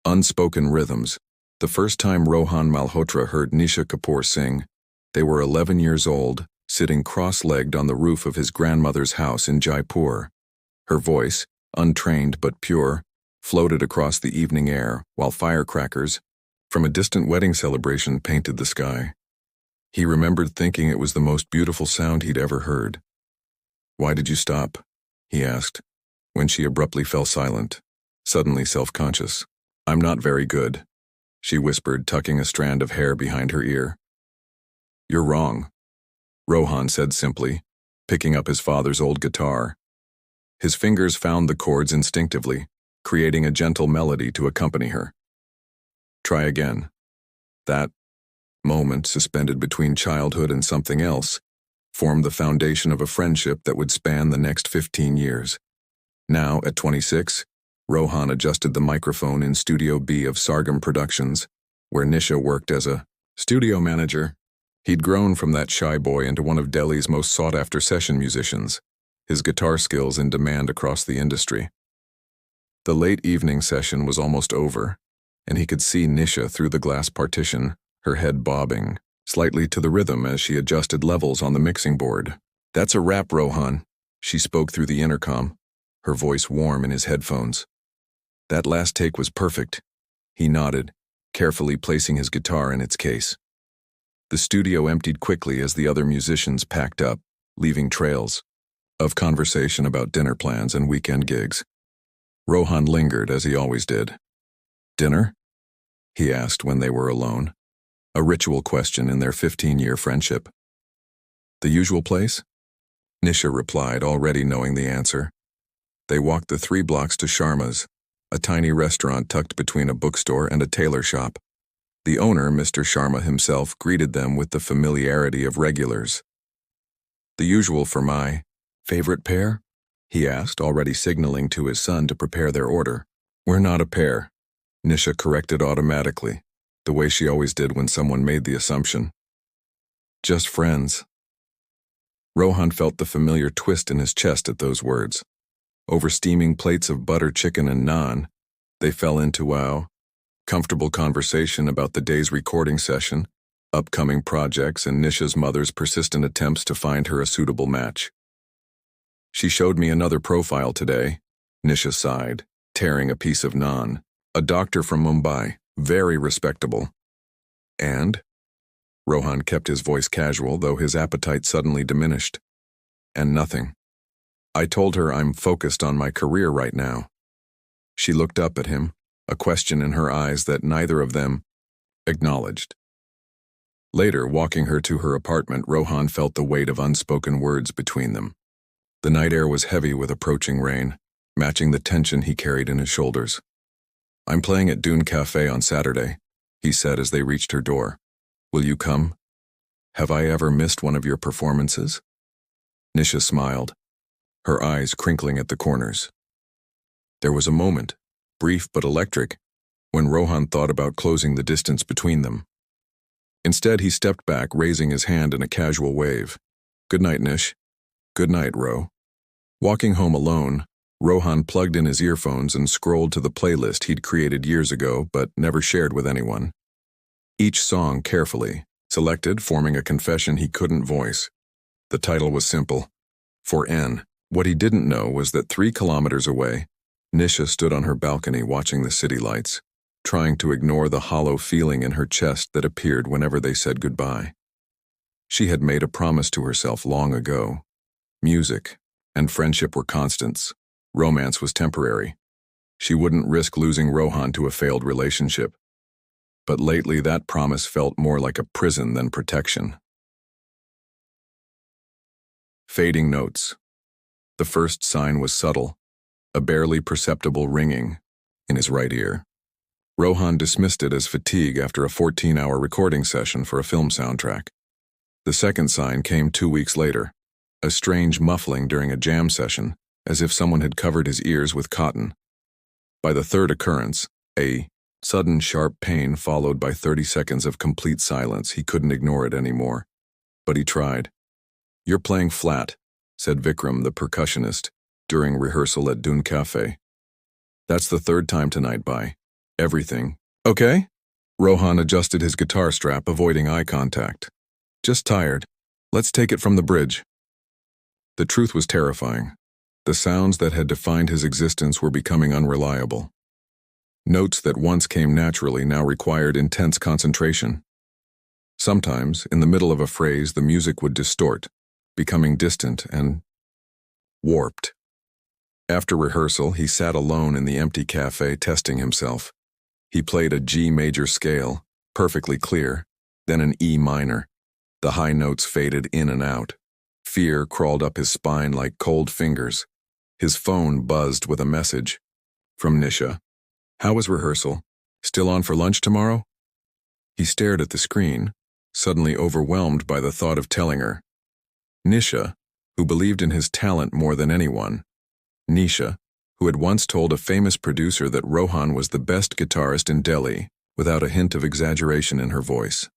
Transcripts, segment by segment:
Unspoken rhythms. The first time Rohan Malhotra heard Nisha Kapoor sing, they were 11 years old, sitting cross-legged on the roof of his grandmother's house in Jaipur. Her voice, untrained but pure, floated across the evening air while firecrackers from a distant wedding celebration painted the sky. He remembered thinking it was the most beautiful sound he'd ever heard. "Why did you stop?" he asked, when she abruptly fell silent, suddenly self-conscious. "I'm not very good," she whispered, tucking a strand of hair behind her ear. "You're wrong," Rohan said simply, picking up his father's old guitar. His fingers found the chords instinctively, creating a gentle melody to accompany her. "Try again." That moment, suspended between childhood and something else, formed the foundation of a friendship that would span the next 15 years. Now, at 26, Rohan adjusted the microphone in Studio B of Sargam Productions, where Nisha worked as a studio manager. He'd grown from that shy boy into one of Delhi's most sought-after session musicians, his guitar skills in demand across the industry. The late evening session was almost over, and he could see Nisha through the glass partition, her head bobbing slightly to the rhythm as she adjusted levels on the mixing board. "That's a wrap, Rohan," she spoke through the intercom, her voice warm in his headphones. "That last take was perfect." He nodded, carefully placing his guitar in its case. The studio emptied quickly as the other musicians packed up, leaving trails of conversation about dinner plans and weekend gigs. Rohan lingered as he always did. "Dinner?" he asked when they were alone, a ritual question in their 15-year friendship. "The usual place?" Nisha replied, already knowing the answer. They walked the 3 blocks to Sharma's, a tiny restaurant tucked between a bookstore and a tailor shop. The owner, Mr. Sharma himself, greeted them with the familiarity of regulars. "The usual for my favorite pair?" he asked, already signaling to his son to prepare their order. "We're not a pair," Nisha corrected automatically, the way she always did when someone made the assumption. "Just friends." Rohan felt the familiar twist in his chest at those words. Over steaming plates of butter chicken and naan, they fell into a comfortable conversation about the day's recording session, upcoming projects, and Nisha's mother's persistent attempts to find her a suitable match. "She showed me another profile today," Nisha sighed, tearing a piece of naan. "A doctor from Mumbai, very respectable." "And?" Rohan kept his voice casual, though his appetite suddenly diminished. "And nothing. I told her I'm focused on my career right now." She looked up at him, a question in her eyes that neither of them acknowledged. Later, walking her to her apartment, Rohan felt the weight of unspoken words between them. The night air was heavy with approaching rain, matching the tension he carried in his shoulders. "I'm playing at Dune Cafe on Saturday," he said as they reached her door. "Will you come? Have I ever missed one of your performances?" Nisha smiled, her eyes crinkling at the corners. There was a moment, brief but electric, when Rohan thought about closing the distance between them. Instead, he stepped back, raising his hand in a casual wave. "Good night, Nish." "Good night, Ro." Walking home alone, Rohan plugged in his earphones and scrolled to the playlist he'd created years ago but never shared with anyone. Each song carefully selected, forming a confession he couldn't voice. The title was simple: For N. What he didn't know was that 3 kilometers away, Nisha stood on her balcony watching the city lights, trying to ignore the hollow feeling in her chest that appeared whenever they said goodbye. She had made a promise to herself long ago. Music and friendship were constants. Romance was temporary. She wouldn't risk losing Rohan to a failed relationship. But lately that promise felt more like a prison than protection. Fading notes. The first sign was subtle, a barely perceptible ringing in his right ear. Rohan dismissed it as fatigue after a 14-hour recording session for a film soundtrack. The second sign came 2 weeks later, a strange muffling during a jam session, as if someone had covered his ears with cotton. By the third occurrence, a sudden sharp pain followed by 30 seconds of complete silence. He couldn't ignore it anymore, but he tried. "You're playing flat," said Vikram, the percussionist, during rehearsal at Dune Cafe. "That's the 3rd time tonight, bye." Everything. Okay? Rohan adjusted his guitar strap, avoiding eye contact. Just tired. Let's take it from the bridge. The truth was terrifying. The sounds that had defined his existence were becoming unreliable. Notes that once came naturally now required intense concentration. Sometimes, in the middle of a phrase, the music would distort, becoming distant and warped. After rehearsal, he sat alone in the empty cafe, testing himself. He played a G major scale, perfectly clear, then an E minor. The high notes faded in and out. Fear crawled up his spine like cold fingers. His phone buzzed with a message. From Nisha. How was rehearsal? Still on for lunch tomorrow? He stared at the screen, suddenly overwhelmed by the thought of telling her. Nisha, who believed in his talent more than anyone. Nisha, who had once told a famous producer that Rohan was the best guitarist in Delhi, without a hint of exaggeration in her voice.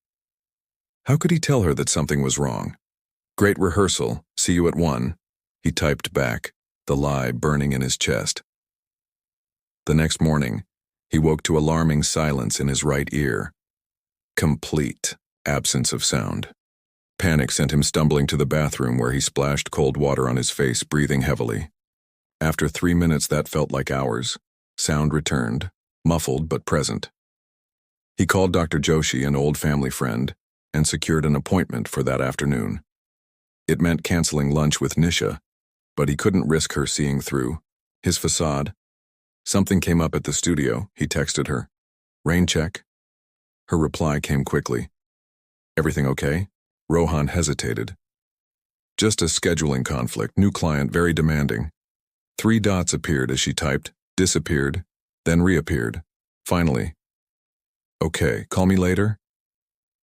How could he tell her that something was wrong? Great rehearsal, see you at 1, he typed back, the lie burning in his chest. The next morning, he woke to alarming silence in his right ear. Complete absence of sound. Panic sent him stumbling to the bathroom where he splashed cold water on his face, breathing heavily. After 3 minutes that felt like hours, sound returned, muffled but present. He called Dr. Joshi, an old family friend, and secured an appointment for that afternoon. It meant canceling lunch with Nisha, but he couldn't risk her seeing through his facade. Something came up at the studio, he texted her. Rain check? Her reply came quickly. Everything okay? Rohan hesitated. Just a scheduling conflict, new client, very demanding. 3 dots appeared as she typed, disappeared, then reappeared. Finally. Okay, call me later?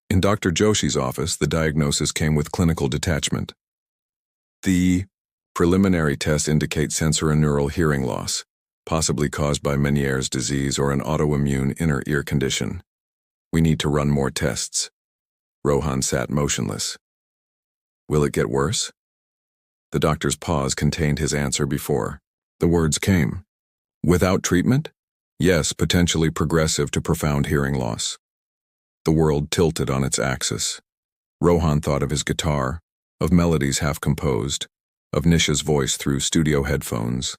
In Dr. Joshi's office, the diagnosis came with clinical detachment. The preliminary tests indicate sensorineural hearing loss, possibly caused by Meniere's disease or an autoimmune inner ear condition. We need to run more tests. Rohan sat motionless. Will it get worse? The doctor's pause contained his answer before the words came. Without treatment? Yes, potentially progressive to profound hearing loss. The world tilted on its axis. Rohan thought of his guitar, of melodies half composed, of Nisha's voice through studio headphones.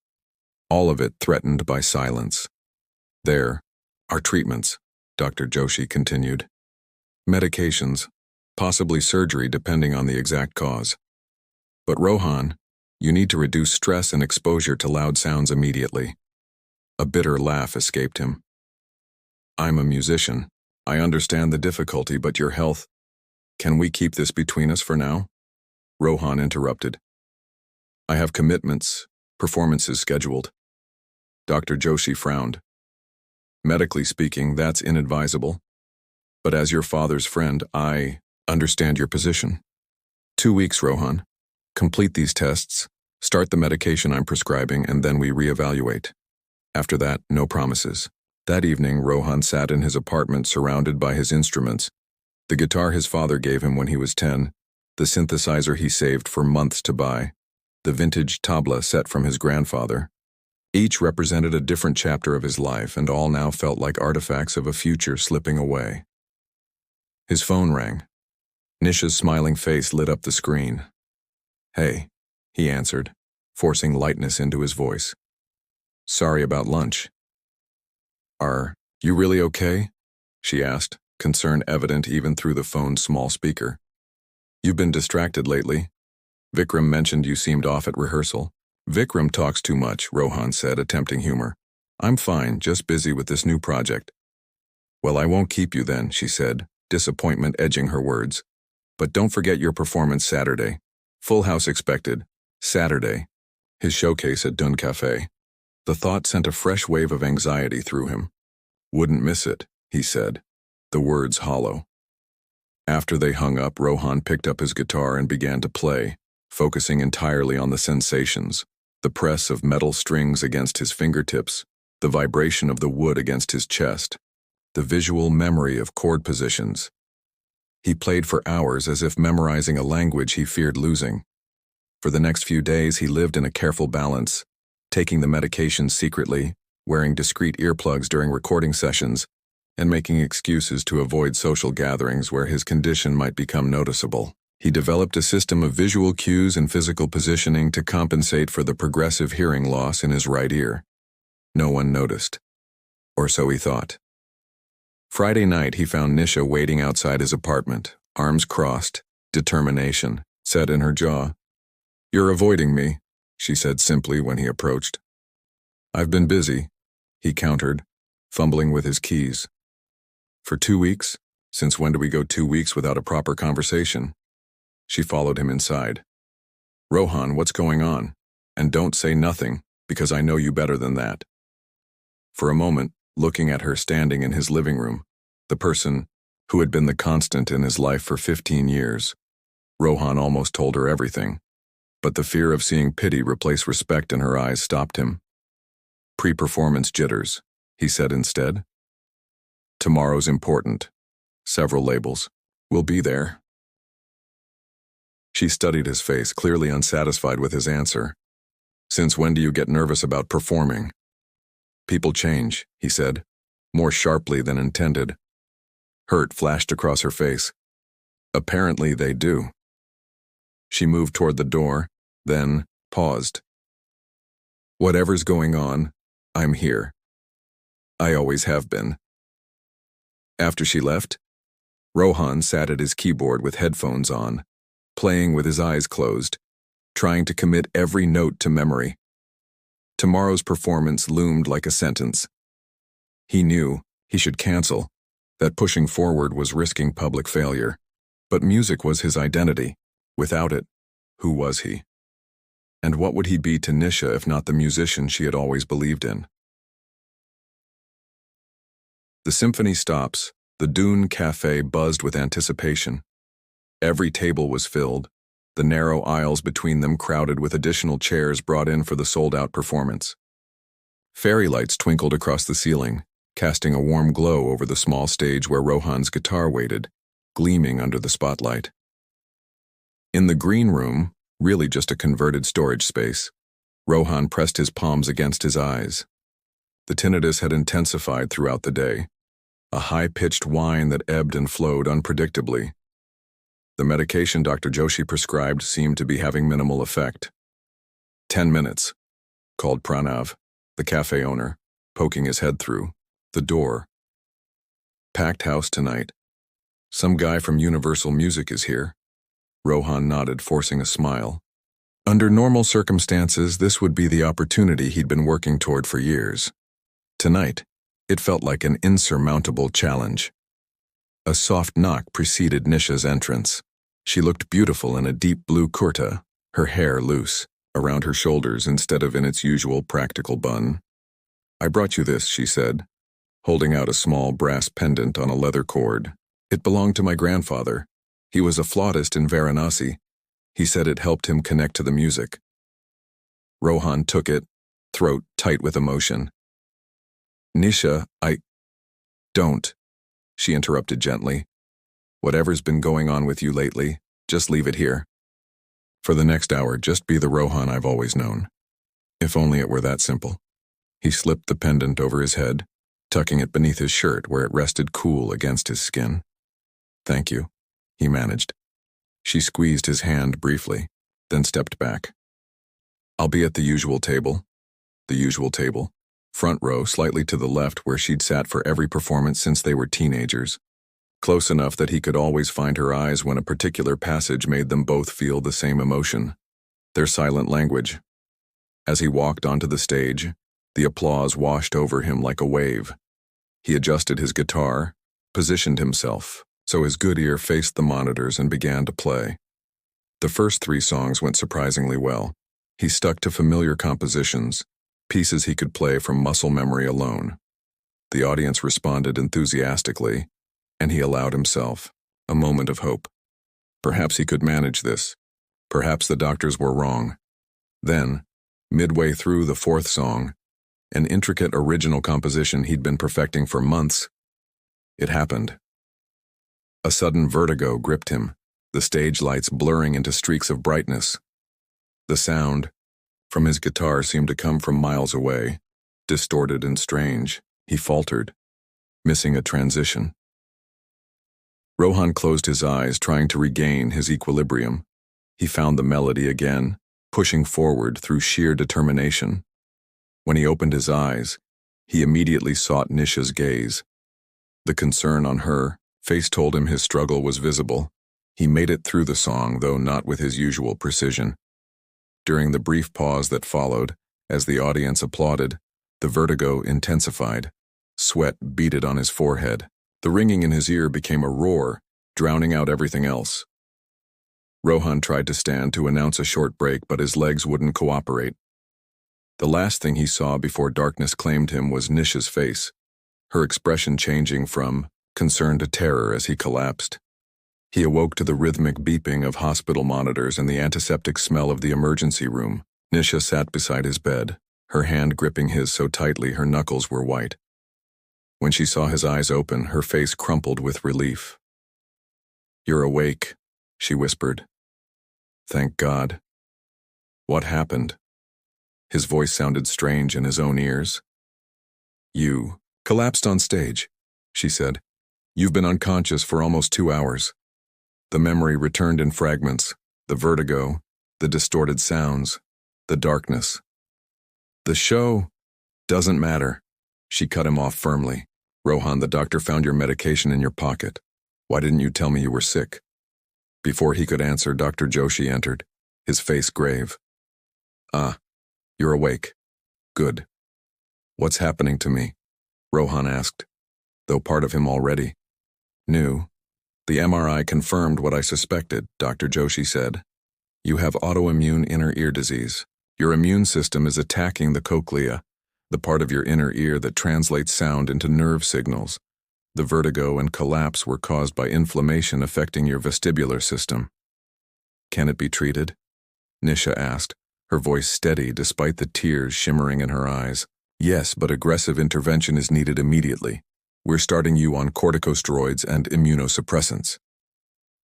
All of it threatened by silence. There are treatments, Dr. Joshi continued. Medications, possibly surgery depending on the exact cause. But Rohan, you need to reduce stress and exposure to loud sounds immediately. A bitter laugh escaped him. I'm a musician. I understand the difficulty, but your health. Can we keep this between us for now? Rohan interrupted. I have commitments, performances scheduled. Dr. Joshi frowned. Medically speaking, that's inadvisable. But as your father's friend, I understand your position. 2 weeks, Rohan. Complete these tests, start the medication I'm prescribing, and then we reevaluate. After that, no promises. That evening, Rohan sat in his apartment surrounded by his instruments. The guitar his father gave him when he was 10, the synthesizer he saved for months to buy, the vintage tabla set from his grandfather. Each represented a different chapter of his life, and all now felt like artifacts of a future slipping away. His phone rang. Nisha's smiling face lit up the screen. Hey, he answered, forcing lightness into his voice. Sorry about lunch. Are you really okay? She asked, concern evident even through the phone's small speaker. You've been distracted lately. Vikram mentioned you seemed off at rehearsal. Vikram talks too much, Rohan said, attempting humor. I'm fine, just busy with this new project. Well, I won't keep you then, she said, disappointment edging her words. But don't forget your performance Saturday. Full house expected. Saturday. His showcase at Dun Cafe. The thought sent a fresh wave of anxiety through him. Wouldn't miss it, he said, the words hollow. After they hung up, Rohan picked up his guitar and began to play, focusing entirely on the sensations, the press of metal strings against his fingertips, the vibration of the wood against his chest, the visual memory of chord positions. He played for hours as if memorizing a language he feared losing. For the next few days, he lived in a careful balance, taking the medication secretly, wearing discreet earplugs during recording sessions, and making excuses to avoid social gatherings where his condition might become noticeable. He developed a system of visual cues and physical positioning to compensate for the progressive hearing loss in his right ear. No one noticed. Or so he thought. Friday night, he found Nisha waiting outside his apartment, arms crossed, determination set in her jaw. "You're avoiding me," she said simply when he approached. "I've been busy," he countered, fumbling with his keys. "For 2 weeks? Since when do we go 2 weeks without a proper conversation?" She followed him inside. "Rohan, what's going on? And don't say nothing, because I know you better than that." For a moment, looking at her standing in his living room, the person who had been the constant in his life for 15 years, Rohan almost told her everything, but the fear of seeing pity replace respect in her eyes stopped him. "Pre-performance jitters," he said instead. "Tomorrow's important. Several labels. We'll be there." She studied his face, clearly unsatisfied with his answer. "Since when do you get nervous about performing?" "People change," he said, more sharply than intended. Hurt flashed across her face. "Apparently they do." She moved toward the door, then paused. "Whatever's going on, I'm here. I always have been." After she left, Rohan sat at his keyboard with headphones on, playing with his eyes closed, trying to commit every note to memory. Tomorrow's performance loomed like a sentence. He knew he should cancel, that pushing forward was risking public failure. But music was his identity. Without it, who was he? And what would he be to Nisha if not the musician she had always believed in? The symphony stops. The Dune Cafe buzzed with anticipation. Every table was filled, the narrow aisles between them crowded with additional chairs brought in for the sold-out performance. Fairy lights twinkled across the ceiling, casting a warm glow over the small stage where Rohan's guitar waited, gleaming under the spotlight. In the green room, really just a converted storage space, Rohan pressed his palms against his eyes. The tinnitus had intensified throughout the day, a high-pitched whine that ebbed and flowed unpredictably. The medication Dr. Joshi prescribed seemed to be having minimal effect. 10 minutes, called Pranav, the cafe owner, poking his head through the door. "Packed house tonight. Some guy from Universal Music is here." Rohan nodded, forcing a smile. Under normal circumstances, this would be the opportunity he'd been working toward for years. Tonight, it felt like an insurmountable challenge. A soft knock preceded Nisha's entrance. She looked beautiful in a deep blue kurta, her hair loose, around her shoulders instead of in its usual practical bun. "I brought you this," she said, holding out a small brass pendant on a leather cord. "It belonged to my grandfather. He was a flautist in Varanasi. He said it helped him connect to the music." Rohan took it, throat tight with emotion. "Nisha, Don't," she interrupted gently. "Whatever's been going on with you lately, just leave it here. For the next hour, just be the Rohan I've always known. If only it were that simple." He slipped the pendant over his head, tucking it beneath his shirt where it rested cool against his skin. "Thank you," he managed. She squeezed his hand briefly, then stepped back. "I'll be at the usual table." The usual table. Front row, slightly to the left where she'd sat for every performance since they were teenagers. Close enough that he could always find her eyes when a particular passage made them both feel the same emotion. Their silent language. As he walked onto the stage, the applause washed over him like a wave. He adjusted his guitar, positioned himself, so his good ear faced the monitors and began to play. The first 3 songs went surprisingly well. He stuck to familiar compositions, pieces he could play from muscle memory alone. The audience responded enthusiastically, and he allowed himself a moment of hope. Perhaps he could manage this. Perhaps the doctors were wrong. Then, midway through the 4th song, an intricate original composition he'd been perfecting for months, it happened. A sudden vertigo gripped him, the stage lights blurring into streaks of brightness. The sound from his guitar seemed to come from miles away, distorted and strange. He faltered, missing a transition. Rohan closed his eyes, trying to regain his equilibrium. He found the melody again, pushing forward through sheer determination. When he opened his eyes, he immediately sought Nisha's gaze. The concern on her face told him his struggle was visible. He made it through the song, though not with his usual precision. During the brief pause that followed, as the audience applauded, the vertigo intensified. Sweat beaded on his forehead. The ringing in his ear became a roar, drowning out everything else. Rohan tried to stand to announce a short break, but his legs wouldn't cooperate. The last thing he saw before darkness claimed him was Nisha's face, her expression changing from concern to terror as he collapsed. He awoke to the rhythmic beeping of hospital monitors and the antiseptic smell of the emergency room. Nisha sat beside his bed, her hand gripping his so tightly her knuckles were white. When she saw his eyes open, her face crumpled with relief. "You're awake," she whispered. "Thank God." "What happened?" His voice sounded strange in his own ears. "You collapsed on stage," she said. "You've been unconscious for almost 2 hours." The memory returned in fragments, the vertigo, the distorted sounds, the darkness. "The show doesn't matter," she cut him off firmly. "Rohan, the doctor found your medication in your pocket. Why didn't you tell me you were sick?" Before he could answer, Dr. Joshi entered, his face grave. "Ah, you're awake. Good. What's happening to me?" Rohan asked, though part of him already knew. "The MRI confirmed what I suspected," Dr. Joshi said. "You have autoimmune inner ear disease. Your immune system is attacking the cochlea, the part of your inner ear that translates sound into nerve signals. The vertigo and collapse were caused by inflammation affecting your vestibular system." "Can it be treated?" Nisha asked, her voice steady despite the tears shimmering in her eyes. "Yes, but aggressive intervention is needed immediately. We're starting you on corticosteroids and immunosuppressants."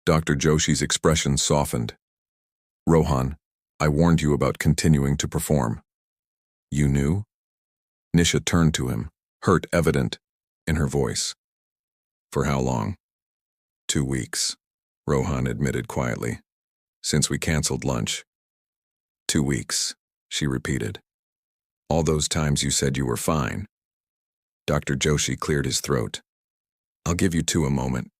Dr. Joshi's expression softened. "Rohan, I warned you about continuing to perform." "You knew?" Nisha turned to him, hurt evident in her voice. "For how long?" 2 weeks, Rohan admitted quietly. "Since we canceled lunch." 2 weeks, she repeated. "All those times you said you were fine." Dr. Joshi cleared his throat. "I'll give you 2 a moment.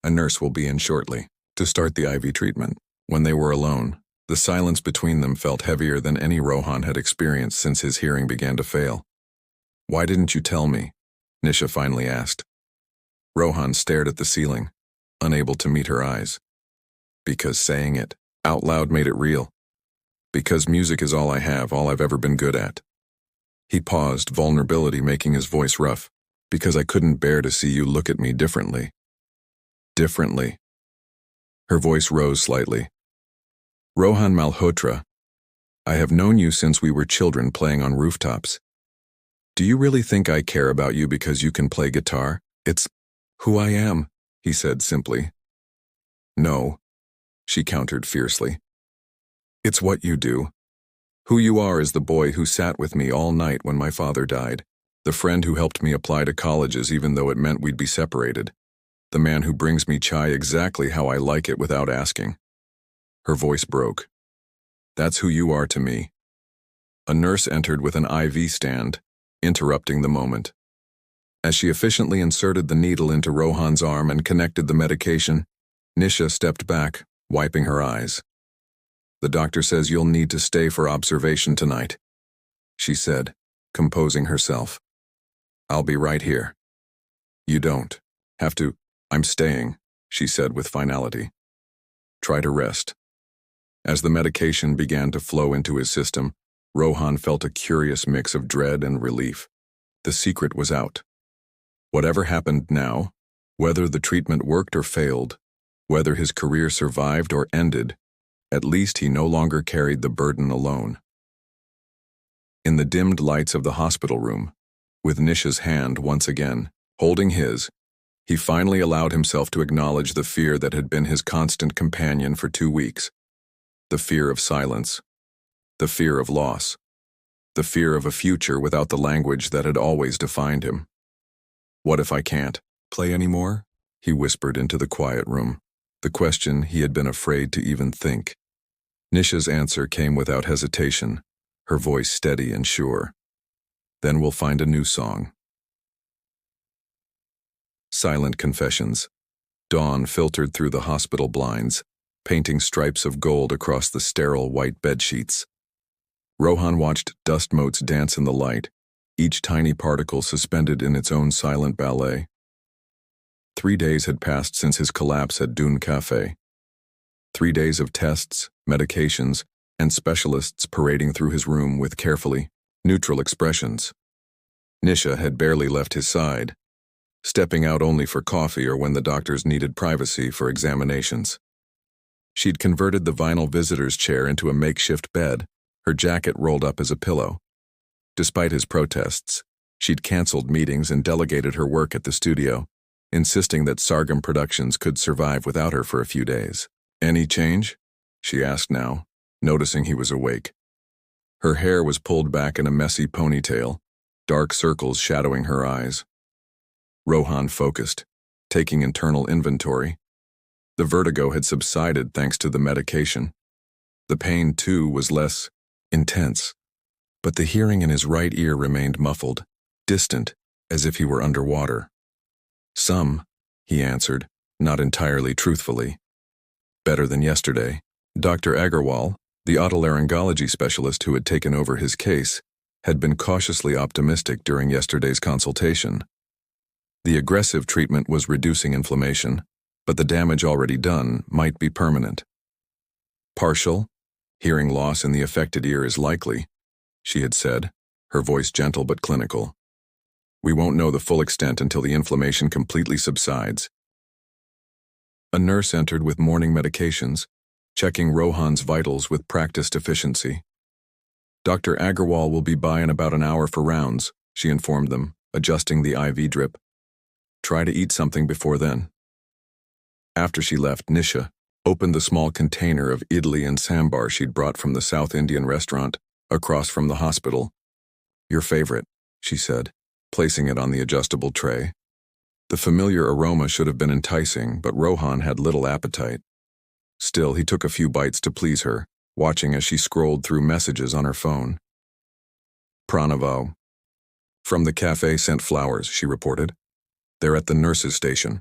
A nurse will be in shortly to start the IV treatment." When they were alone, the silence between them felt heavier than any Rohan had experienced since his hearing began to fail. "Why didn't you tell me?" Nisha finally asked. Rohan stared at the ceiling, unable to meet her eyes. "Because saying it out loud made it real. Because music is all I have, all I've ever been good at." He paused, vulnerability making his voice rough. "Because I couldn't bear to see you look at me differently." "Differently?" Her voice rose slightly. "Rohan Malhotra, I have known you since we were children playing on rooftops. Do you really think I care about you because you can play guitar? It's who I am," he said simply. "No," she countered fiercely. "It's what you do. Who you are is the boy who sat with me all night when my father died, the friend who helped me apply to colleges even though it meant we'd be separated, the man who brings me chai exactly how I like it without asking." Her voice broke. "That's who you are to me." A nurse entered with an IV stand, interrupting the moment. As she efficiently inserted the needle into Rohan's arm and connected the medication, Nisha stepped back, wiping her eyes. "The doctor says you'll need to stay for observation tonight," she said, composing herself. "I'll be right here." "You don't have to." "I'm staying," she said with finality. "Try to rest." As the medication began to flow into his system, Rohan felt a curious mix of dread and relief. The secret was out. Whatever happened now, whether the treatment worked or failed, whether his career survived or ended, at least he no longer carried the burden alone. In the dimmed lights of the hospital room, with Nisha's hand once again holding his, he finally allowed himself to acknowledge the fear that had been his constant companion for 2 weeks. The fear of silence. The fear of loss. the fear of a future without the language that had always defined him. "What if I can't play anymore?" he whispered into the quiet room, the question he had been afraid to even think. Nisha's answer came without hesitation, her voice steady and sure. "Then we'll find a new song." Silent confessions. Dawn filtered through the hospital blinds, painting stripes of gold across the sterile white bedsheets. Rohan watched dust motes dance in the light, each tiny particle suspended in its own silent ballet. 3 days had passed since his collapse at Dune Cafe. 3 days of tests, medications, and specialists parading through his room with carefully neutral expressions. Nisha had barely left his side, stepping out only for coffee or when the doctors needed privacy for examinations. She'd converted the vinyl visitor's chair into a makeshift bed, her jacket rolled up as a pillow. Despite his protests, she'd canceled meetings and delegated her work at the studio, insisting that Sargam Productions could survive without her for a few days. "Any change?" she asked now, noticing he was awake. Her hair was pulled back in a messy ponytail, dark circles shadowing her eyes. Rohan focused, taking internal inventory. The vertigo had subsided thanks to the medication. The pain, too, was less intense, but the hearing in his right ear remained muffled, distant, as if he were underwater. "Some," he answered, not entirely truthfully. "Better than yesterday." Dr. Agarwal, the otolaryngology specialist who had taken over his case, had been cautiously optimistic during yesterday's consultation. The aggressive treatment was reducing inflammation, but the damage already done might be permanent. "Partial, hearing loss in the affected ear is likely," she had said, her voice gentle but clinical. "We won't know the full extent until the inflammation completely subsides." A nurse entered with morning medications, checking Rohan's vitals with practiced efficiency. "Dr. Agarwal will be by in about an hour for rounds," she informed them, adjusting the IV drip. "Try to eat something before then." After she left, Nisha opened the small container of idli and sambar she'd brought from the South Indian restaurant across from the hospital. "Your favorite," she said, placing it on the adjustable tray. The familiar aroma should have been enticing, but Rohan had little appetite. Still, he took a few bites to please her, watching as she scrolled through messages on her phone. "Pranavo. From the cafe sent flowers," she reported. "They're at the nurse's station,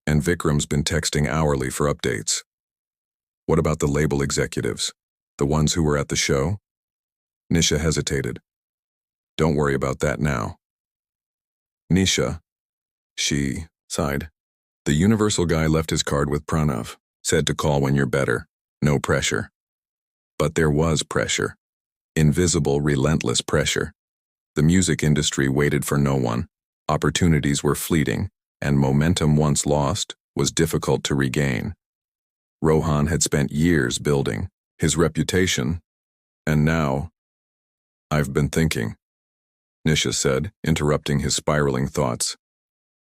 and Vikram's been texting hourly for updates." "What about the label executives? The ones who were at the show?" Nisha hesitated. "Don't worry about that now." "Nisha," she sighed. "The universal guy left his card with Pranav, said to call when you're better. No pressure." But there was pressure. Invisible, relentless pressure. The music industry waited for no one. Opportunities were fleeting, and momentum once lost was difficult to regain. Rohan had spent years building his reputation, and now— "I've been thinking," Nisha said, interrupting his spiraling thoughts,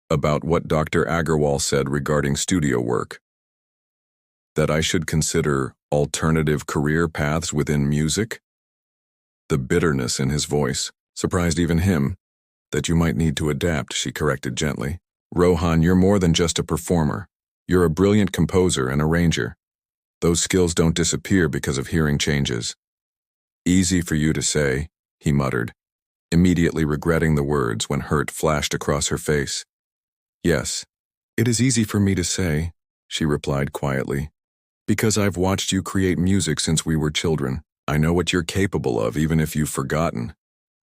"about what Dr. Agarwal said regarding studio work. That I should consider alternative career paths within music?" The bitterness in his voice surprised even him. "That you might need to adapt," she corrected gently. "Rohan, you're more than just a performer. You're a brilliant composer and arranger. Those skills don't disappear because of hearing changes." "Easy for you to say," he muttered, immediately regretting the words when hurt flashed across her face. "Yes, it is easy for me to say," she replied quietly, "because I've watched you create music since we were children. I know what you're capable of, even if you've forgotten."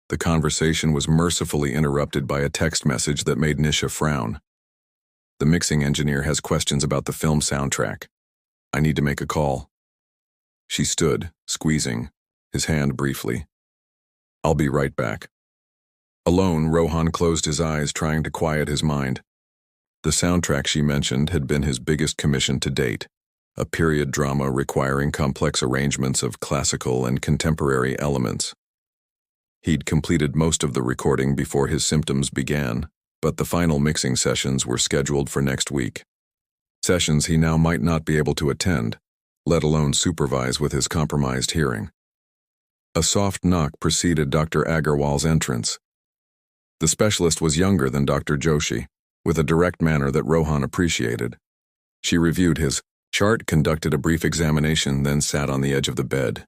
The conversation was mercifully interrupted by a text message that made Nisha frown. "The mixing engineer has questions about the film soundtrack. I need to make a call." She stood, squeezing his hand briefly. "I'll be right back." Alone, Rohan closed his eyes, trying to quiet his mind. The soundtrack she mentioned had been his biggest commission to date, a period drama requiring complex arrangements of classical and contemporary elements. He'd completed most of the recording before his symptoms began, but the final mixing sessions were scheduled for next week. Sessions he now might not be able to attend, let alone supervise with his compromised hearing. A soft knock preceded Dr. Agarwal's entrance. The specialist was younger than Dr. Joshi, with a direct manner that Rohan appreciated. She reviewed his chart, conducted a brief examination, then sat on the edge of the bed.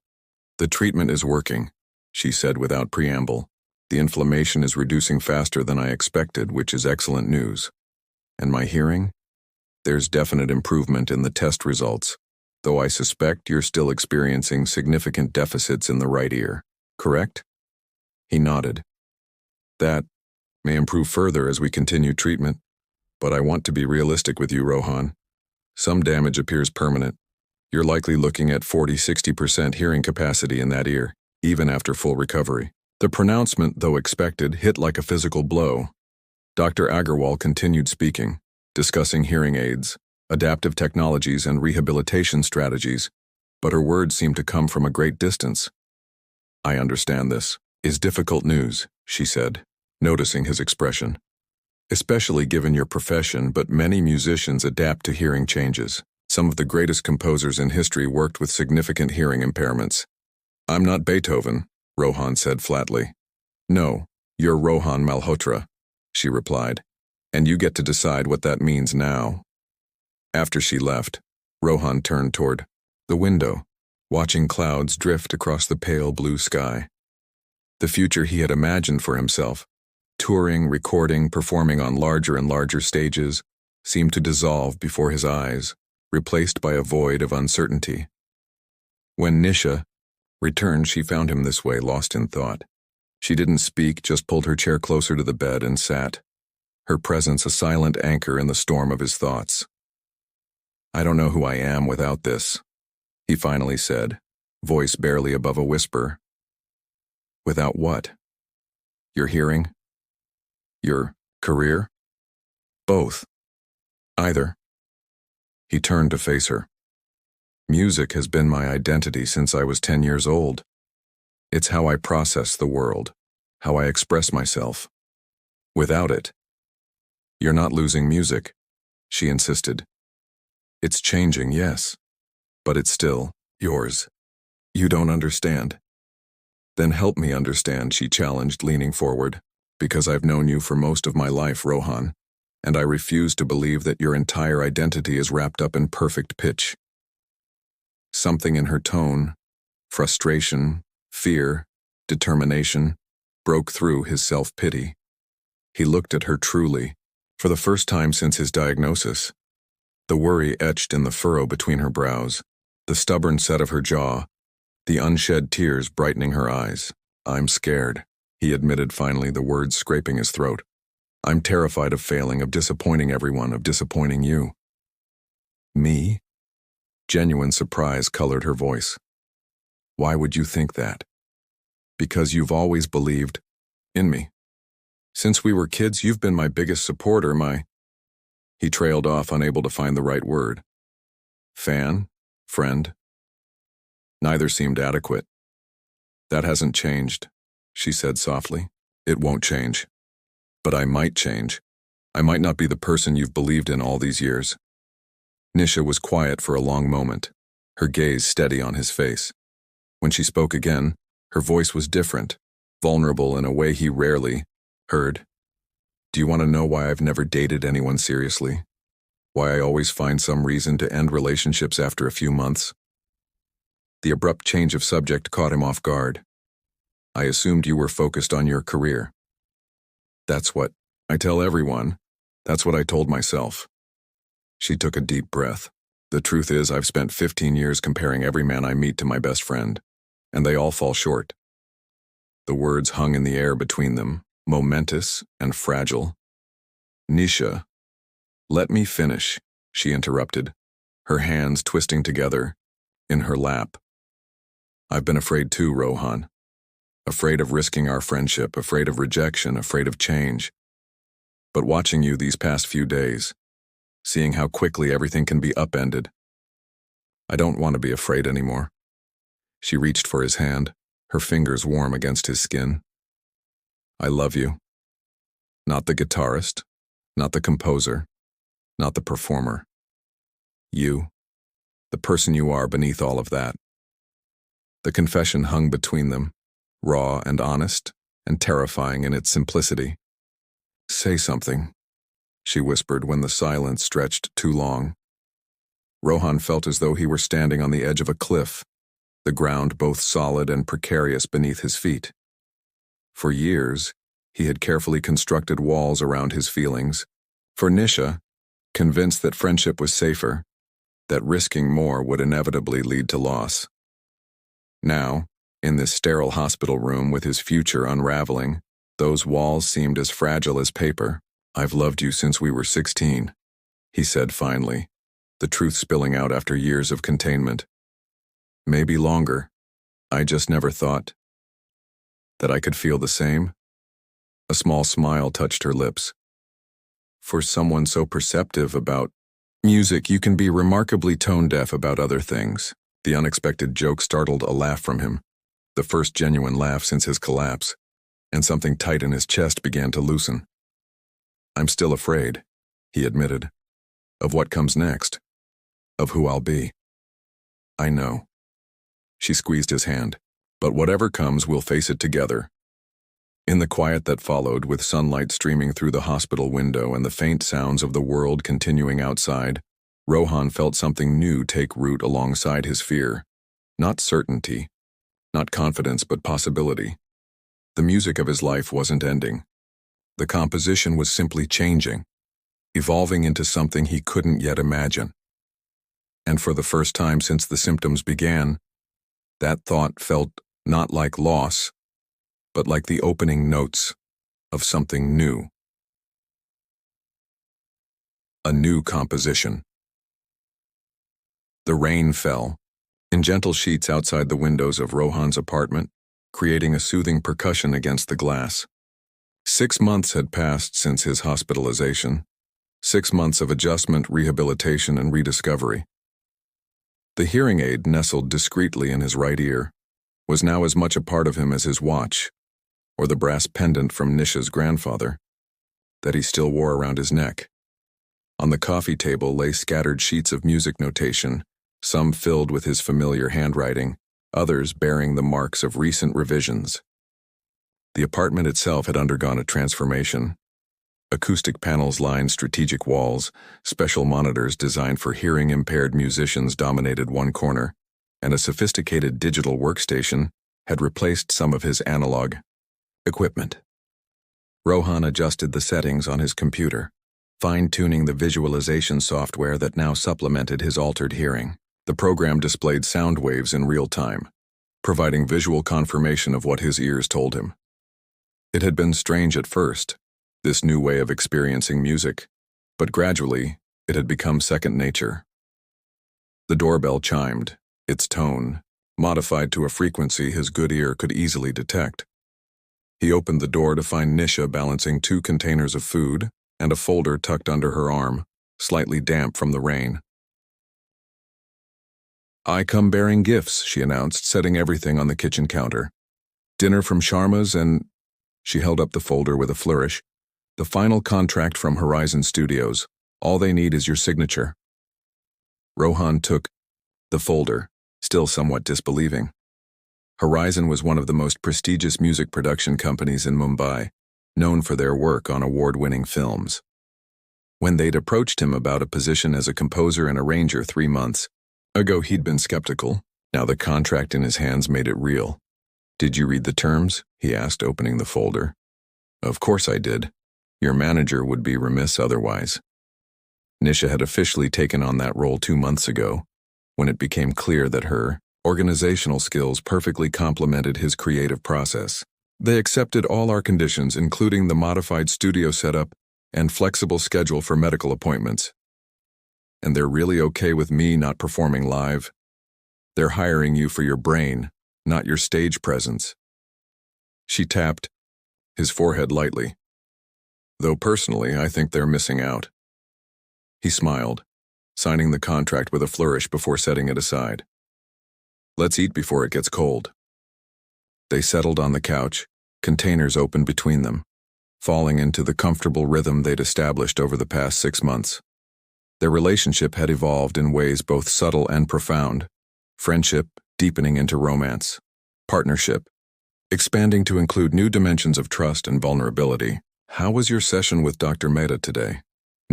"The treatment is working," she said without preamble. "The inflammation is reducing faster than I expected, which is excellent news. And my hearing? There's definite improvement in the test results, though I suspect you're still experiencing significant deficits in the right ear, correct?" He nodded. "That may improve further as we continue treatment, but I want to be realistic with you, Rohan. Some damage appears permanent. You're likely looking at 40–60% hearing capacity in that ear, even after full recovery." The pronouncement, though expected, hit like a physical blow. Dr. Agarwal continued speaking, discussing hearing aids, adaptive technologies, and rehabilitation strategies, but her words seemed to come from a great distance. "I understand this is difficult news," she said, noticing his expression. "Especially given your profession, but many musicians adapt to hearing changes. Some of the greatest composers in history worked with significant hearing impairments." "I'm not Beethoven," Rohan said flatly. "No, you're Rohan Malhotra," she replied, "and you get to decide what that means now." After she left, Rohan turned toward the window, watching clouds drift across the pale blue sky. The future he had imagined for himself, touring, recording, performing on larger and larger stages, seemed to dissolve before his eyes, replaced by a void of uncertainty. When Nisha returned, she found him this way, lost in thought. She didn't speak, just pulled her chair closer to the bed and sat, her presence a silent anchor in the storm of his thoughts. "I don't know who I am without this," he finally said, voice barely above a whisper. "Without what? Your hearing? Your career? Both. Either." He turned to face her. "Music has been my identity since I was 10 years old. It's how I process the world, how I express myself. Without it—" "You're not losing music," she insisted. "It's changing, yes, but it's still yours. You don't understand." "Then help me understand," she challenged, leaning forward, "because I've known you for most of my life, Rohan, and I refuse to believe that your entire identity is wrapped up in perfect pitch." Something in her tone, frustration, fear, determination, broke through his self-pity. He looked at her truly, for the first time since his diagnosis. The worry etched in the furrow between her brows, the stubborn set of her jaw, the unshed tears brightening her eyes. "I'm scared," he admitted finally, the words scraping his throat. "I'm terrified of failing, of disappointing everyone, of disappointing you." "Me?" Genuine surprise colored her voice. "Why would you think that?" "Because you've always believed in me. Since we were kids, you've been my biggest supporter, my—" He trailed off, unable to find the right word. "Fan? Friend?" Neither seemed adequate. "That hasn't changed," she said softly. "It won't change. But I might change. I might not be the person you've believed in all these years." Nisha was quiet for a long moment, her gaze steady on his face. When she spoke again, her voice was different, vulnerable in a way he rarely heard. "Do you want to know why I've never dated anyone seriously? Why I always find some reason to end relationships after a few months?" The abrupt change of subject caught him off guard. "I assumed you were focused on your career." "That's what I tell everyone. That's what I told myself." She took a deep breath. "The truth is, I've spent 15 years comparing every man I meet to my best friend, and they all fall short." The words hung in the air between them, momentous and fragile. "Nisha, let me finish," she interrupted, her hands twisting together in her lap. "I've been afraid too, Rohan. Afraid of risking our friendship, afraid of rejection, afraid of change. But watching you these past few days, seeing how quickly everything can be upended, I don't want to be afraid anymore." She reached for his hand, her fingers warm against his skin. "I love you. Not the guitarist, not the composer, not the performer. You, the person you are beneath all of that." The confession hung between them, raw and honest, and terrifying in its simplicity. "Say something," she whispered when the silence stretched too long. Rohan felt as though he were standing on the edge of a cliff, the ground both solid and precarious beneath his feet. For years, he had carefully constructed walls around his feelings. For Nisha, convinced that friendship was safer, that risking more would inevitably lead to loss. Now, in this sterile hospital room with his future unraveling, those walls seemed as fragile as paper. "I've loved you since we were 16, he said finally, the truth spilling out after years of containment. "Maybe longer. I just never thought that I could feel the same." A small smile touched her lips. "For someone so perceptive about music, you can be remarkably tone-deaf about other things." The unexpected joke startled a laugh from him, the first genuine laugh since his collapse, and something tight in his chest began to loosen. "I'm still afraid," he admitted, "of what comes next, of who I'll be." "I know." She squeezed his hand. "But whatever comes, we'll face it together." In the quiet that followed, with sunlight streaming through the hospital window and the faint sounds of the world continuing outside, Rohan felt something new take root alongside his fear. Not certainty, not confidence, but possibility. The music of his life wasn't ending. The composition was simply changing, evolving into something he couldn't yet imagine. And for the first time since the symptoms began, that thought felt not like loss, but like the opening notes of something new. A new composition. The rain fell, in gentle sheets outside the windows of Rohan's apartment, creating a soothing percussion against the glass. 6 months had passed since his hospitalization, 6 months of adjustment, rehabilitation, and rediscovery. The hearing aid nestled discreetly in his right ear was now as much a part of him as his watch, or the brass pendant from Nisha's grandfather, that he still wore around his neck. On the coffee table lay scattered sheets of music notation, some filled with his familiar handwriting, others bearing the marks of recent revisions. The apartment itself had undergone a transformation. Acoustic panels lined strategic walls, special monitors designed for hearing-impaired musicians dominated one corner, and a sophisticated digital workstation had replaced some of his analog equipment. Rohan adjusted the settings on his computer, fine-tuning the visualization software that now supplemented his altered hearing. The program displayed sound waves in real time, providing visual confirmation of what his ears told him. It had been strange at first, this new way of experiencing music, but gradually it had become second nature. The doorbell chimed, its tone modified to a frequency his good ear could easily detect. He opened the door to find Nisha balancing 2 containers of food and a folder tucked under her arm, slightly damp from the rain. "I come bearing gifts," she announced, setting everything on the kitchen counter. "Dinner from Sharma's and—" She held up the folder with a flourish. "The final contract from Horizon Studios. All they need is your signature." Rohan took the folder, still somewhat disbelieving. Horizon was one of the most prestigious music production companies in Mumbai, known for their work on award-winning films. When they'd approached him about a position as a composer and arranger 3 months ago, he'd been skeptical. Now the contract in his hands made it real. "Did you read the terms?" he asked, opening the folder. "Of course I did. Your manager would be remiss otherwise." Nisha had officially taken on that role 2 months ago, when it became clear that her organizational skills perfectly complemented his creative process. "They accepted all our conditions, including the modified studio setup and flexible schedule for medical appointments. And they're really okay with me not performing live. They're hiring you for your brain, not your stage presence." She tapped his forehead lightly. "Though personally, I think they're missing out." He smiled, signing the contract with a flourish before setting it aside. "Let's eat before it gets cold." They settled on the couch, containers open between them, falling into the comfortable rhythm they'd established over the past 6 months. Their relationship had evolved in ways both subtle and profound, friendship deepening into romance, partnership expanding to include new dimensions of trust and vulnerability. How was your session with Dr. Mehta today?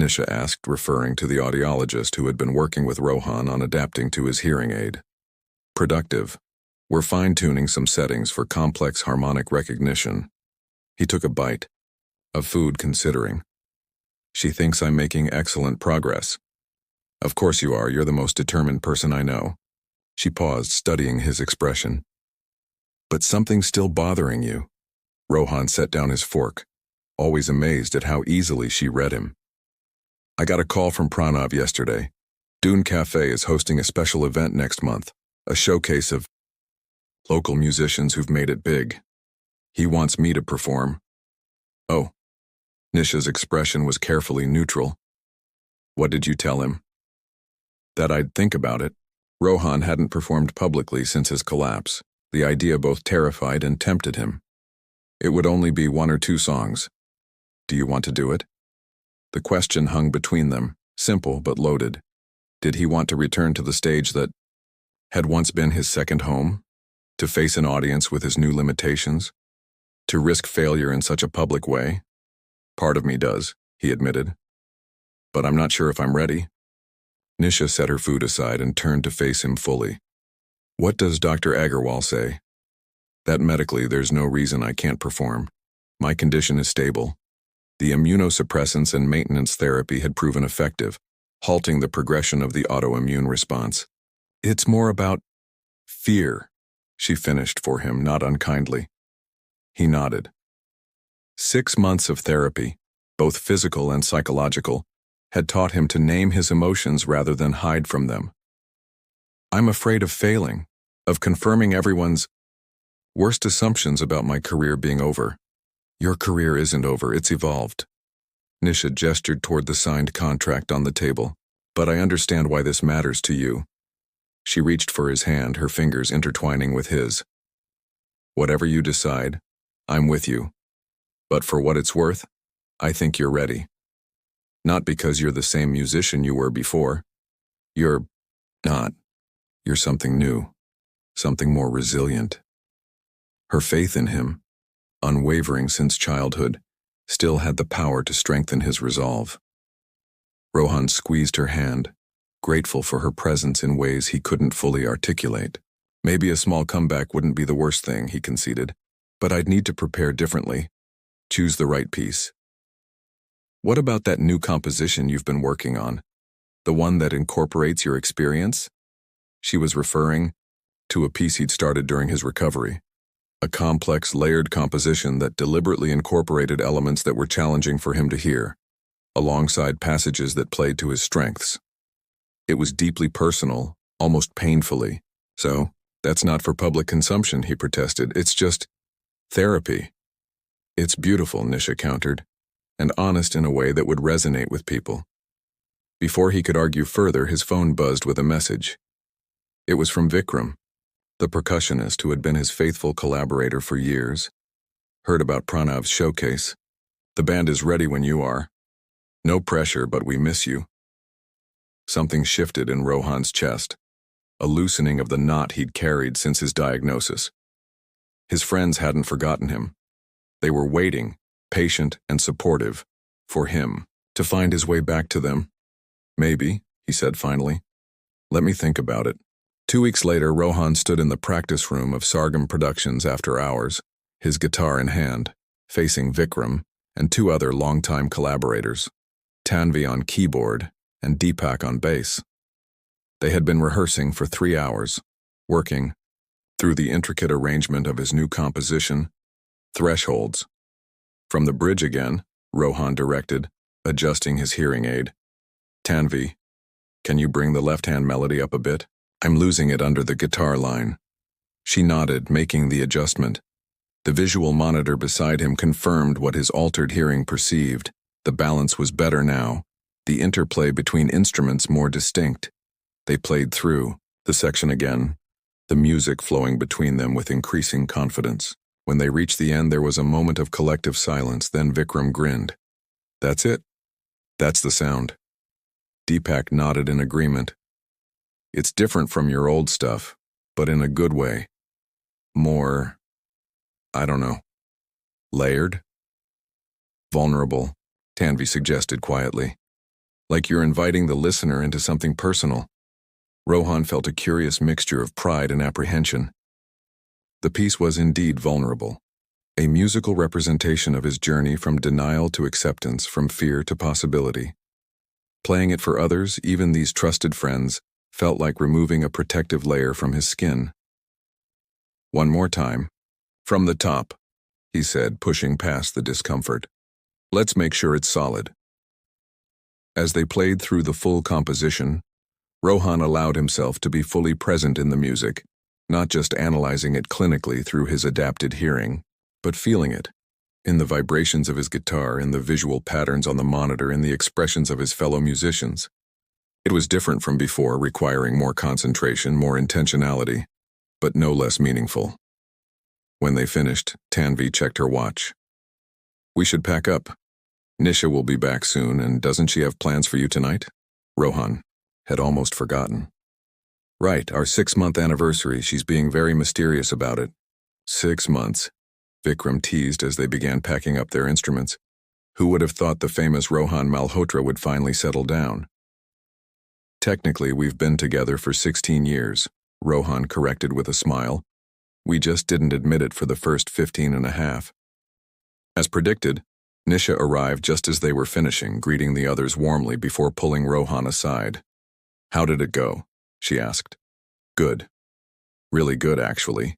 Nisha asked, referring to the audiologist who had been working with Rohan on adapting to his hearing aid. Productive. We're fine-tuning some settings for complex harmonic recognition. He took a bite of food, considering. She thinks I'm making excellent progress. Of course you are, you're the most determined person I know. She paused, studying his expression. But something's still bothering you. Rohan set down his fork, always amazed at how easily she read him. I got a call from Pranav yesterday. Dune Cafe is hosting a special event next month, a showcase of local musicians who've made it big. He wants me to perform. Oh. Nisha's expression was carefully neutral. What did you tell him? That I'd think about it. Rohan hadn't performed publicly since his collapse. The idea both terrified and tempted him. It would only be 1 or 2 songs. Do you want to do it? The question hung between them, simple but loaded. Did he want to return to the stage that had once been his second home? To face an audience with his new limitations? To risk failure in such a public way? Part of me does, he admitted. But I'm not sure if I'm ready. Nisha set her food aside and turned to face him fully. What does Dr. Agarwal say? That medically there's no reason I can't perform. My condition is stable. The immunosuppressants and maintenance therapy had proven effective, halting the progression of the autoimmune response. It's more about fear, she finished for him, not unkindly. He nodded. 6 months of therapy, both physical and psychological, had taught him to name his emotions rather than hide from them. I'm afraid of failing, of confirming everyone's worst assumptions about my career being over. Your career isn't over, it's evolved. Nisha gestured toward the signed contract on the table. But I understand why this matters to you. She reached for his hand, her fingers intertwining with his. Whatever you decide, I'm with you. But for what it's worth, I think you're ready. Not because you're the same musician you were before. You're not. You're something new, something more resilient. Her faith in him, unwavering since childhood, still had the power to strengthen his resolve. Rohan squeezed her hand, grateful for her presence in ways he couldn't fully articulate. Maybe a small comeback wouldn't be the worst thing, he conceded, but I'd need to prepare differently, choose the right piece. What about that new composition you've been working on? The one that incorporates your experience? She was referring to a piece he'd started during his recovery. A complex, layered composition that deliberately incorporated elements that were challenging for him to hear, alongside passages that played to his strengths. It was deeply personal, almost painfully. So, that's not for public consumption, he protested. It's just therapy. It's beautiful, Nisha countered, and honest in a way that would resonate with people. Before he could argue further, his phone buzzed with a message. It was from Vikram, the percussionist who had been his faithful collaborator for years. Heard about Pranav's showcase. The band is ready when you are. No pressure, but we miss you. Something shifted in Rohan's chest, a loosening of the knot he'd carried since his diagnosis. His friends hadn't forgotten him. They were waiting, patient and supportive, for him to find his way back to them. Maybe, he said finally. Let me think about it. 2 weeks later, Rohan stood in the practice room of Sargam Productions after hours, his guitar in hand, facing Vikram and 2 other longtime collaborators, Tanvi on keyboard and Deepak on bass. They had been rehearsing for 3 hours, working through the intricate arrangement of his new composition, Thresholds. From the bridge again, Rohan directed, adjusting his hearing aid. Tanvi, can you bring the left-hand melody up a bit? I'm losing it under the guitar line. She nodded, making the adjustment. The visual monitor beside him confirmed what his altered hearing perceived. The balance was better now, the interplay between instruments more distinct. They played through the section again, the music flowing between them with increasing confidence. When they reached the end, there was a moment of collective silence, then Vikram grinned. That's it. That's the sound. Deepak nodded in agreement. It's different from your old stuff, but in a good way. More I don't know. Layered? Vulnerable, Tanvi suggested quietly. Like you're inviting the listener into something personal. Rohan felt a curious mixture of pride and apprehension. The piece was indeed vulnerable, a musical representation of his journey from denial to acceptance, from fear to possibility. Playing it for others, even these trusted friends, felt like removing a protective layer from his skin. One more time. From the top, he said, pushing past the discomfort. Let's make sure it's solid. As they played through the full composition, Rohan allowed himself to be fully present in the music, not just analyzing it clinically through his adapted hearing, but feeling it, in the vibrations of his guitar, in the visual patterns on the monitor, in the expressions of his fellow musicians. It was different from before, requiring more concentration, more intentionality, but no less meaningful. When they finished, Tanvi checked her watch. We should pack up. Nisha will be back soon, and doesn't she have plans for you tonight? Rohan had almost forgotten. Right, our 6-month anniversary. She's being very mysterious about it. 6 months, Vikram teased as they began packing up their instruments. Who would have thought the famous Rohan Malhotra would finally settle down? Technically, we've been together for 16 years, Rohan corrected with a smile. We just didn't admit it for the first 15 and a half. As predicted, Nisha arrived just as they were finishing, greeting the others warmly before pulling Rohan aside. How did it go? She asked. Good. Really good, actually.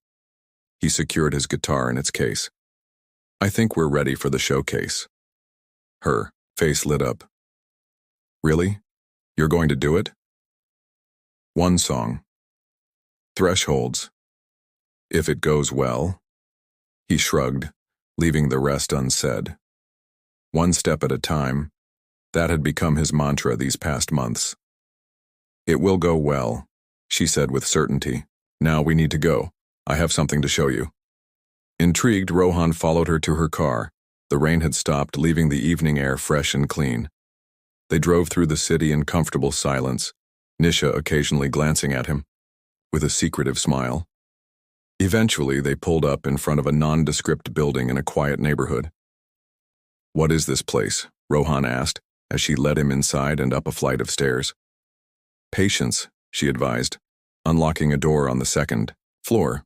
He secured his guitar in its case. I think we're ready for the showcase. Her face lit up. Really? You're going to do it? One song. Thresholds. If it goes well. He shrugged, leaving the rest unsaid. One step at a time, that had become his mantra these past months. It will go well, she said with certainty. Now we need to go. I have something to show you. Intrigued, Rohan followed her to her car. The rain had stopped, leaving the evening air fresh and clean. They drove through the city in comfortable silence, Nisha occasionally glancing at him, with a secretive smile. Eventually, they pulled up in front of a nondescript building in a quiet neighborhood. What is this place? Rohan asked, as she led him inside and up a flight of stairs. Patience, she advised, unlocking a door on the second floor.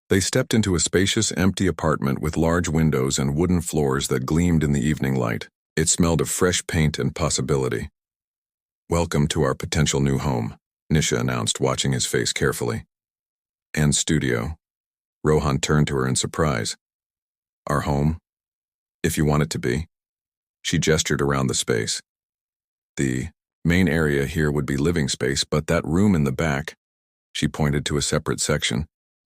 They stepped into a spacious, empty apartment with large windows and wooden floors that gleamed in the evening light. It smelled of fresh paint and possibility. Welcome to our potential new home, Nisha announced, watching his face carefully. And studio. Rohan turned to her in surprise. Our home? If you want it to be. She gestured around the space. The main area here would be living space, but that room in the back, she pointed to a separate section,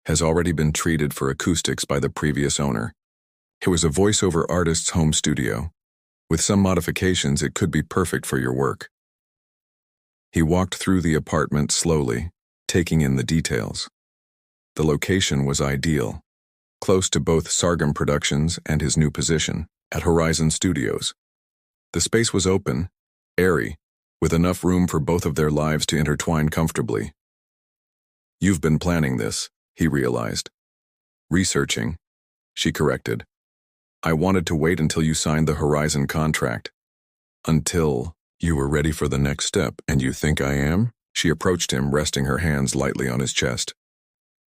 has already been treated for acoustics by the previous owner. It was a voiceover artist's home studio. With some modifications, it could be perfect for your work. He walked through the apartment slowly, taking in the details. The location was ideal, close to both Sargam Productions and his new position at Horizon Studios. The space was open, airy, with enough room for both of their lives to intertwine comfortably. You've been planning this, he realized. Researching, she corrected. I wanted to wait until you signed the Horizon contract. Until you were ready for the next step, and you think I am? She approached him, resting her hands lightly on his chest.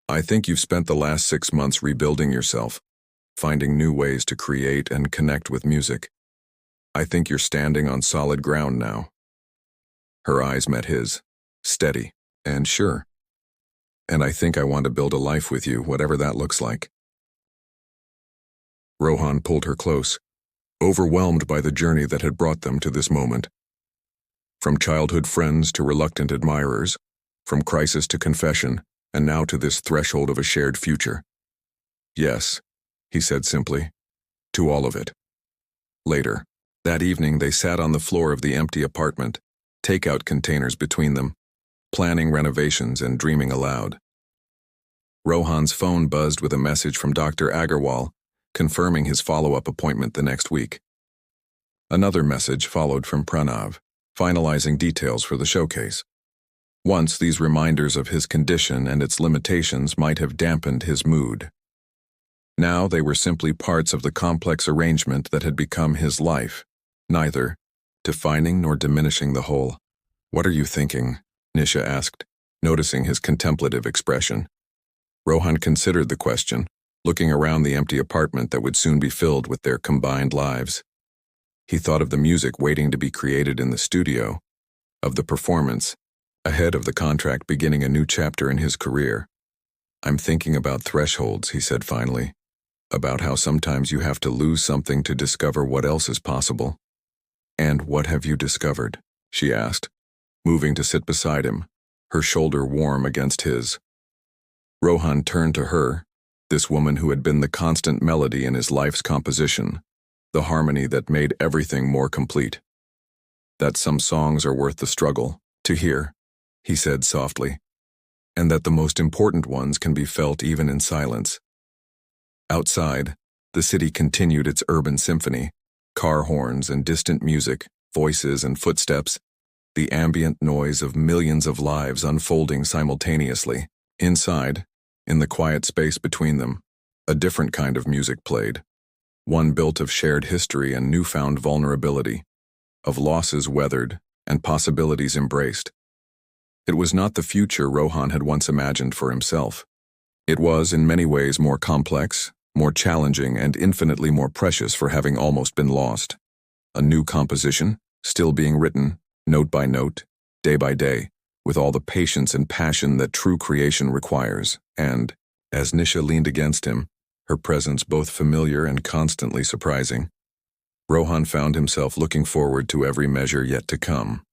I think you've spent the last 6 months rebuilding yourself, finding new ways to create and connect with music. I think you're standing on solid ground now. Her eyes met his, steady and sure. And I think I want to build a life with you, whatever that looks like. Rohan pulled her close, overwhelmed by the journey that had brought them to this moment. From childhood friends to reluctant admirers, from crisis to confession, and now to this threshold of a shared future. Yes, he said simply, to all of it. Later, that evening they sat on the floor of the empty apartment, takeout containers between them, planning renovations and dreaming aloud. Rohan's phone buzzed with a message from Dr. Agarwal, confirming his follow-up appointment the next week. Another message followed from Pranav, finalizing details for the showcase. Once these reminders of his condition and its limitations might have dampened his mood. Now they were simply parts of the complex arrangement that had become his life, neither defining nor diminishing the whole. "What are you thinking?" Nisha asked, noticing his contemplative expression. Rohan considered the question, looking around the empty apartment that would soon be filled with their combined lives. He thought of the music waiting to be created in the studio, of the performance, ahead of the contract beginning a new chapter in his career. "I'm thinking about thresholds," he said finally, "about how sometimes you have to lose something to discover what else is possible." "And what have you discovered?" she asked, moving to sit beside him, her shoulder warm against his. Rohan turned to her, this woman who had been the constant melody in his life's composition, the harmony that made everything more complete. "That some songs are worth the struggle to hear," he said softly, "and that the most important ones can be felt even in silence." Outside, the city continued its urban symphony, car horns and distant music, voices and footsteps, the ambient noise of millions of lives unfolding simultaneously. Inside, in the quiet space between them, a different kind of music played, one built of shared history and newfound vulnerability, of losses weathered and possibilities embraced. It was not the future Rohan had once imagined for himself. It was, in many ways, more complex, more challenging, and infinitely more precious for having almost been lost. A new composition, still being written, note by note, day by day, with all the patience and passion that true creation requires, and, as Nisha leaned against him, her presence both familiar and constantly surprising, Rohan found himself looking forward to every measure yet to come.